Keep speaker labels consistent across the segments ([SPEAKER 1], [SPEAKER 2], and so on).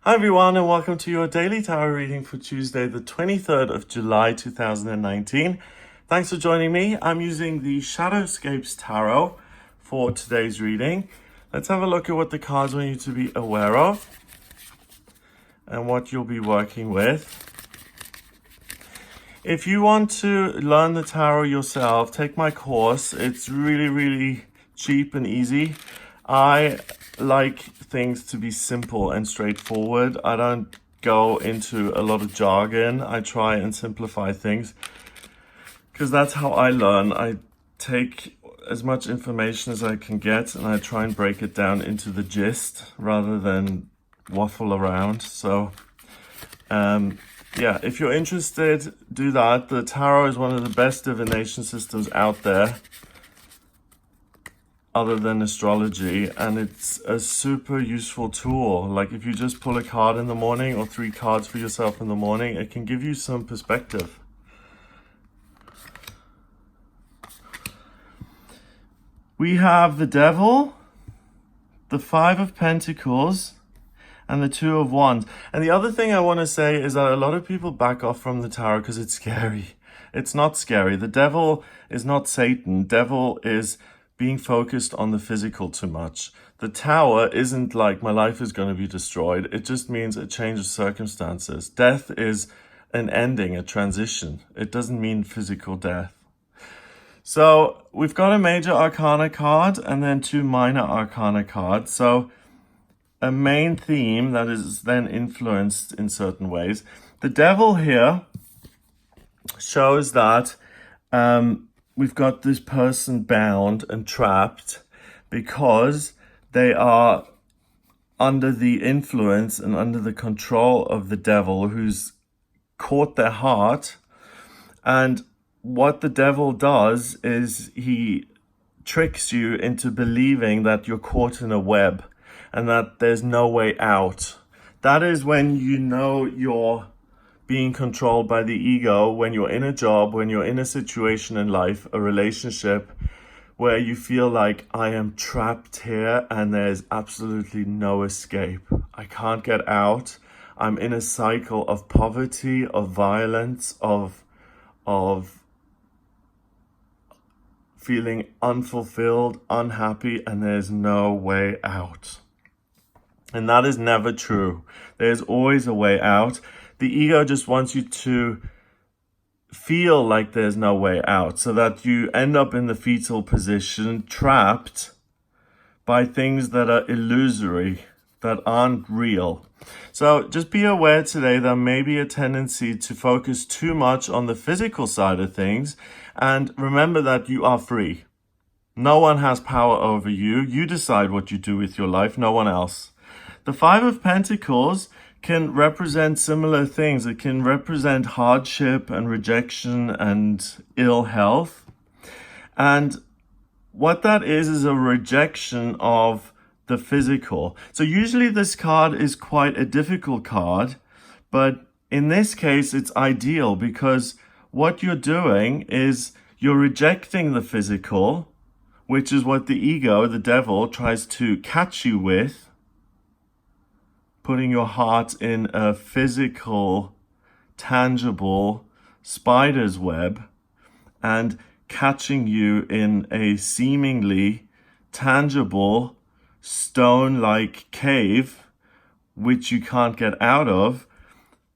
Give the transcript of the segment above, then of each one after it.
[SPEAKER 1] Hi everyone, and welcome to your daily tarot reading for Tuesday, the 23rd of July 2019. Thanks for joining me. I'm using the Shadowscapes Tarot for today's reading. Let's have a look at what the cards want you to be aware of and what you'll be working with. If you want to learn the tarot yourself, take my course. It's really cheap and easy. I like things to be simple and straightforward. I don't go into a lot of jargon. I try and simplify things because that's how I learn. I take as much information as I can get and I try and break it down into the gist rather than waffle around. So yeah, if you're interested, do that. The tarot is one of the best divination systems out there other than astrology, and it's a super useful tool. Like if you just pull a card in the morning or 3 cards for yourself in the morning, it can give you some perspective. We have the Devil, the 5 of Pentacles, and the 2 of Wands. And the other thing I want to say is that a lot of people back off from the tarot because it's scary. It's not scary. The devil is not Satan. Devil is being focused on the physical too much. The Tower isn't like my life is going to be destroyed. It just means a change of circumstances. Death is an ending, a transition. It doesn't mean physical death. So we've got a major arcana card and then 2 minor arcana cards. So a main theme that is then influenced in certain ways. The Devil here shows that we've got this person bound and trapped because they are under the influence and under the control of the devil who's caught their heart. And what the devil does is he tricks you into believing that you're caught in a web and that there's no way out. That is when you know you're being controlled by the ego, when you're in a job, when you're in a situation in life, a relationship, where you feel like I am trapped here and there's absolutely no escape. I can't get out. I'm in a cycle of poverty, of violence, of feeling unfulfilled, unhappy, and there's no way out. And that is never true. There's always a way out. The ego just wants you to feel like there's no way out so that you end up in the fetal position, trapped by things that are illusory, that aren't real. So just be aware today there may be a tendency to focus too much on the physical side of things, and remember that you are free. No one has power over you. You decide what you do with your life, no one else. The 5 of Pentacles can represent similar things. It can represent hardship and rejection and ill health. And what that is a rejection of the physical. So usually this card is quite a difficult card, but in this case it's ideal because what you're doing is you're rejecting the physical, which is what the ego, the devil, tries to catch you with, putting your heart in a physical, tangible spider's web and catching you in a seemingly tangible stone-like cave, which you can't get out of.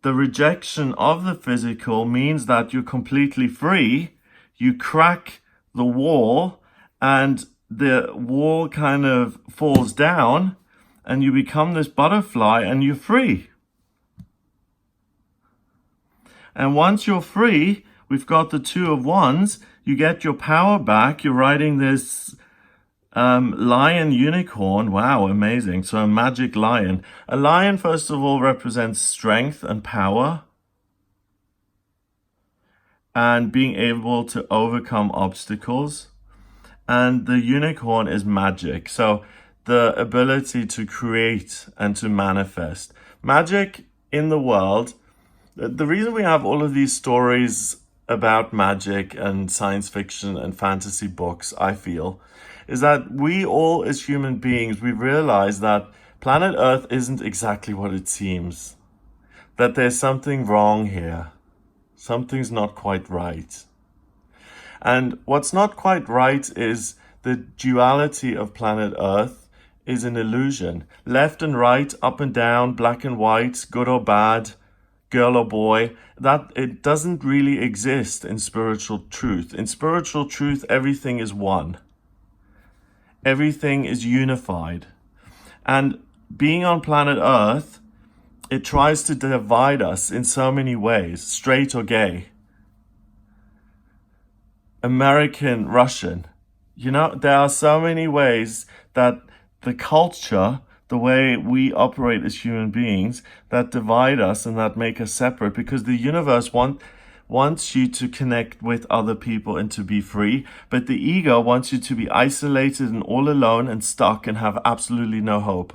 [SPEAKER 1] The rejection of the physical means that you're completely free. You crack the wall and the wall kind of falls down and you become this butterfly and you're free. And once you're free, we've got the 2 of Wands. You get your power back. You're riding this lion unicorn. Wow, amazing. So a magic lion. A lion, first of all, represents strength and power and being able to overcome obstacles. And the unicorn is magic. So the ability to create and to manifest. Magic in the world, the reason we have all of these stories about magic and science fiction and fantasy books, I feel, is that we all as human beings, we realize that Planet Earth isn't exactly what it seems. That there's something wrong here. Something's not quite right. And what's not quite right is the duality of planet Earth is an illusion. Left and right, up and down, black and white, good or bad, girl or boy, that it doesn't really exist in spiritual truth. In spiritual truth, everything is one. Everything is unified. And being on planet Earth, it tries to divide us in so many ways, straight or gay, American, Russian. You know, there are so many ways that the culture, the way we operate as human beings, that divide us and that make us separate, because the universe wants you to connect with other people and to be free, but the ego wants you to be isolated and all alone and stuck and have absolutely no hope.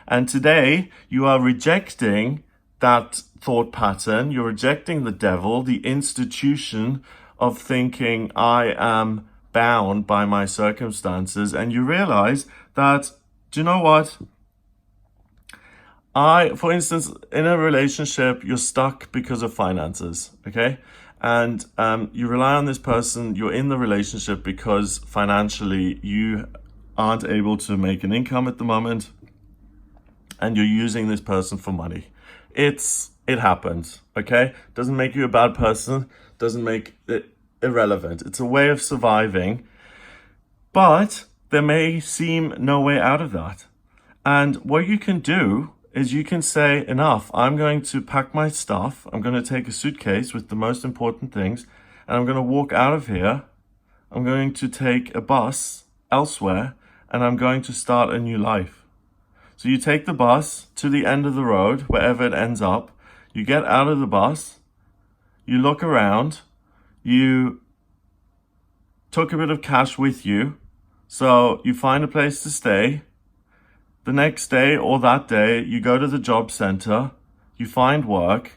[SPEAKER 1] And today, you are rejecting that thought pattern. You're rejecting the devil, the institution of thinking I am bound by my circumstances. And you realize that, do you know what? For instance, in a relationship, you're stuck because of finances, okay? And you rely on this person, you're in the relationship because financially you aren't able to make an income at the moment, and you're using this person for money. It happens, okay? Doesn't make you a bad person, doesn't make it irrelevant. It's a way of surviving, but there may seem no way out of that. And what you can do is you can say, enough, I'm going to pack my stuff, I'm going to take a suitcase with the most important things, and I'm going to walk out of here. I'm going to take a bus elsewhere, and I'm going to start a new life. So you take the bus to the end of the road, wherever it ends up, you get out of the bus, you look around, you took a bit of cash with you, so you find a place to stay. The next day or that day, you go to the job center, you find work,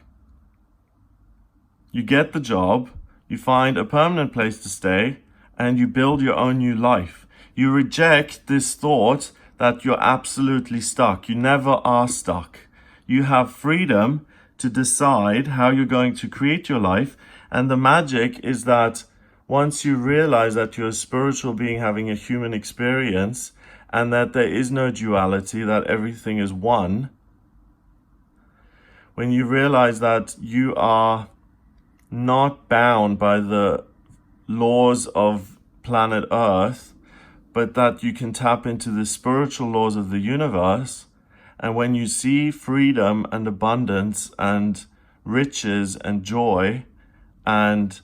[SPEAKER 1] you get the job, you find a permanent place to stay, and you build your own new life. You reject this thought that you're absolutely stuck. You never are stuck. You have freedom to decide how you're going to create your life. And the magic is that once you realize that you're a spiritual being having a human experience, and that there is no duality, that everything is one, when you realize that you are not bound by the laws of planet Earth, but that you can tap into the spiritual laws of the universe, and when you see freedom and abundance and riches and joy and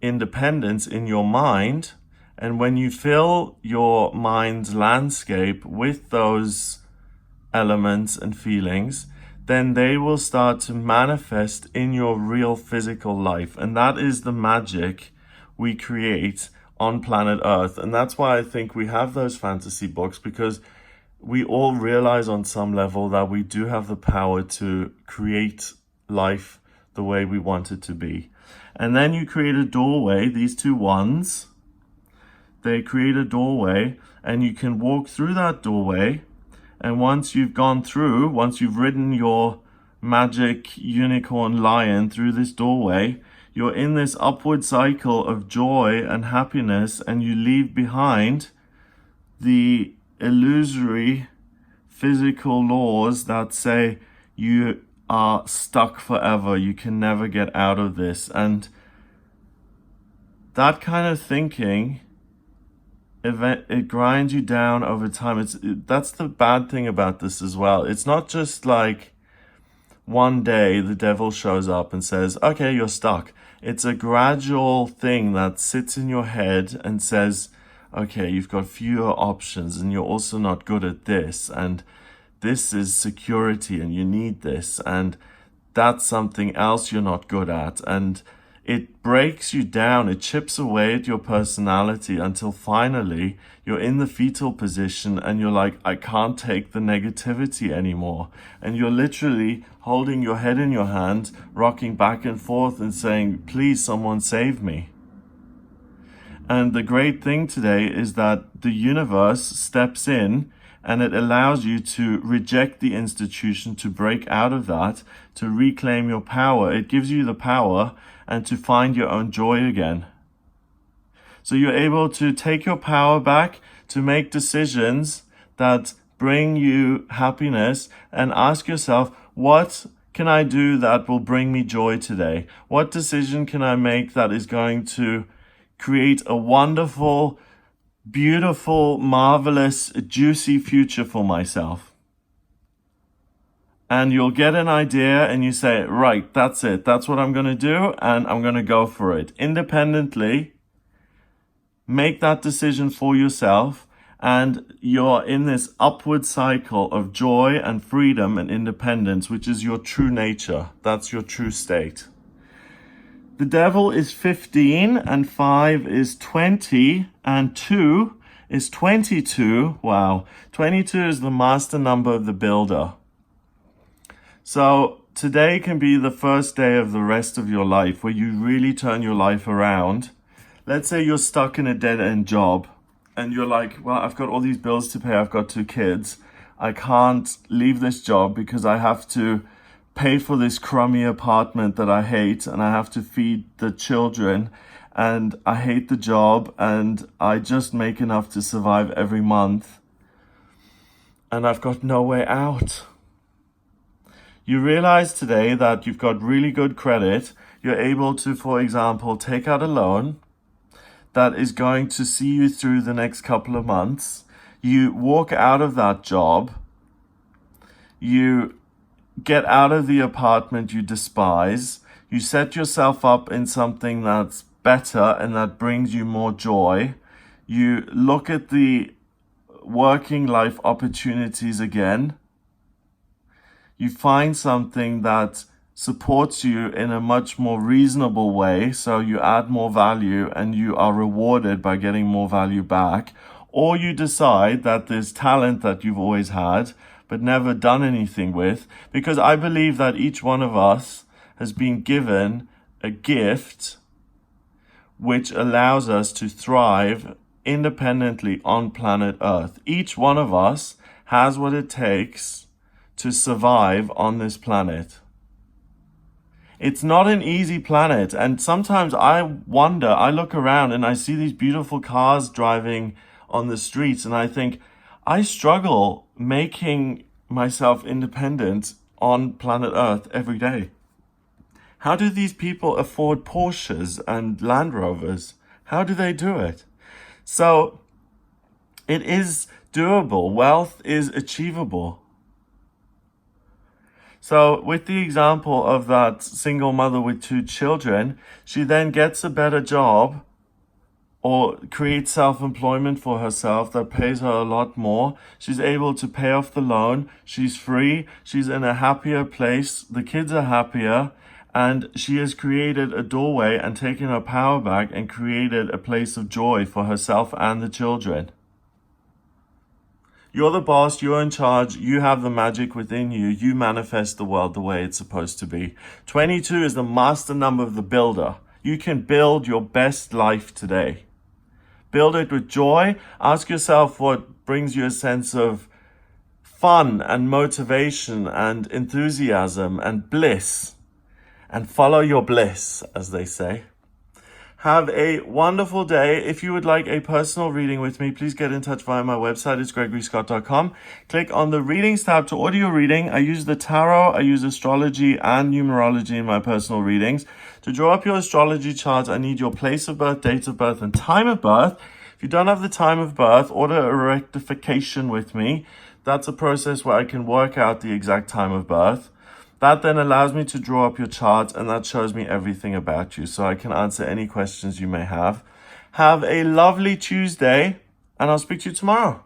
[SPEAKER 1] independence in your mind, and when you fill your mind's landscape with those elements and feelings, then they will start to manifest in your real physical life. And that is the magic we create on planet Earth. And that's why I think we have those fantasy books, because we all realize on some level that we do have the power to create life the way we want it to be. And then you create a doorway, these two ones, they create a doorway, and you can walk through that doorway. And once you've gone through, once you've ridden your magic unicorn lion through this doorway, you're in this upward cycle of joy and happiness, and you leave behind the illusory physical laws that say you are stuck forever, you can never get out of this. And that kind of thinking, it grinds you down over time. That's the bad thing about this as well. It's not just like one day the devil shows up and says, okay, you're stuck. It's a gradual thing that sits in your head and says, okay, you've got fewer options, and you're also not good at this, and this is security and you need this, and that's something else you're not good at. And it breaks you down, it chips away at your personality until finally you're in the fetal position and you're like, I can't take the negativity anymore. And you're literally holding your head in your hand, rocking back and forth and saying, please, someone save me. And the great thing today is that the universe steps in and it allows you to reject the institution, to break out of that, to reclaim your power. It gives you the power and to find your own joy again. So you're able to take your power back, to make decisions that bring you happiness, and ask yourself, what can I do that will bring me joy today? What decision can I make that is going to create a wonderful, beautiful, marvelous, juicy future for myself? And you'll get an idea and you say, right, that's it. That's what I'm going to do, and I'm going to go for it. Independently, make that decision for yourself, and you're in this upward cycle of joy and freedom and independence, which is your true nature. That's your true state. The devil is 15, and 5 is 20, and 2 is 22. Wow. 22 is the master number of the builder. So today can be the first day of the rest of your life where you really turn your life around. Let's say you're stuck in a dead-end job and you're like, well, I've got all these bills to pay. I've got 2 kids. I can't leave this job because I have to pay for this crummy apartment that I hate, and I have to feed the children, and I hate the job, and I just make enough to survive every month, and I've got no way out. You realize today that you've got really good credit. You're able to, for example, take out a loan that is going to see you through the next couple of months. You walk out of that job. You get out of the apartment you despise. You set yourself up in something that's better and that brings you more joy. You look at the working life opportunities again. You find something that supports you in a much more reasonable way, so you add more value and you are rewarded by getting more value back. Or you decide that there's talent that you've always had but never done anything with, because I believe that each one of us has been given a gift which allows us to thrive independently on planet Earth. Each one of us has what it takes to survive on this planet. It's not an easy planet, and sometimes I wonder, I look around and I see these beautiful cars driving on the streets, and I think, I struggle making myself independent on planet Earth every day. How do these people afford Porsches and Land Rovers? How do they do it? So it is doable. Wealth is achievable. So with the example of that single mother with 2 children, she then gets a better job or creates self-employment for herself that pays her a lot more. She's able to pay off the loan. She's free. She's in a happier place. The kids are happier. And she has created a doorway and taken her power back and created a place of joy for herself and the children. You're the boss, you're in charge, you have the magic within you, you manifest the world the way it's supposed to be. 22 is the master number of the builder. You can build your best life today. Build it with joy. Ask yourself what brings you a sense of fun and motivation and enthusiasm and bliss. And follow your bliss, as they say. Have a wonderful day. If you would like a personal reading with me, please get in touch via my website. It's gregoryscott.com. Click on the readings tab to order your reading. I use the tarot, I use astrology and numerology in my personal readings. To draw up your astrology chart, I need your place of birth, date of birth, and time of birth. If you don't have the time of birth, order a rectification with me. That's a process where I can work out the exact time of birth. That then allows me to draw up your chart, and that shows me everything about you, so I can answer any questions you may have. Have a lovely Tuesday, and I'll speak to you tomorrow.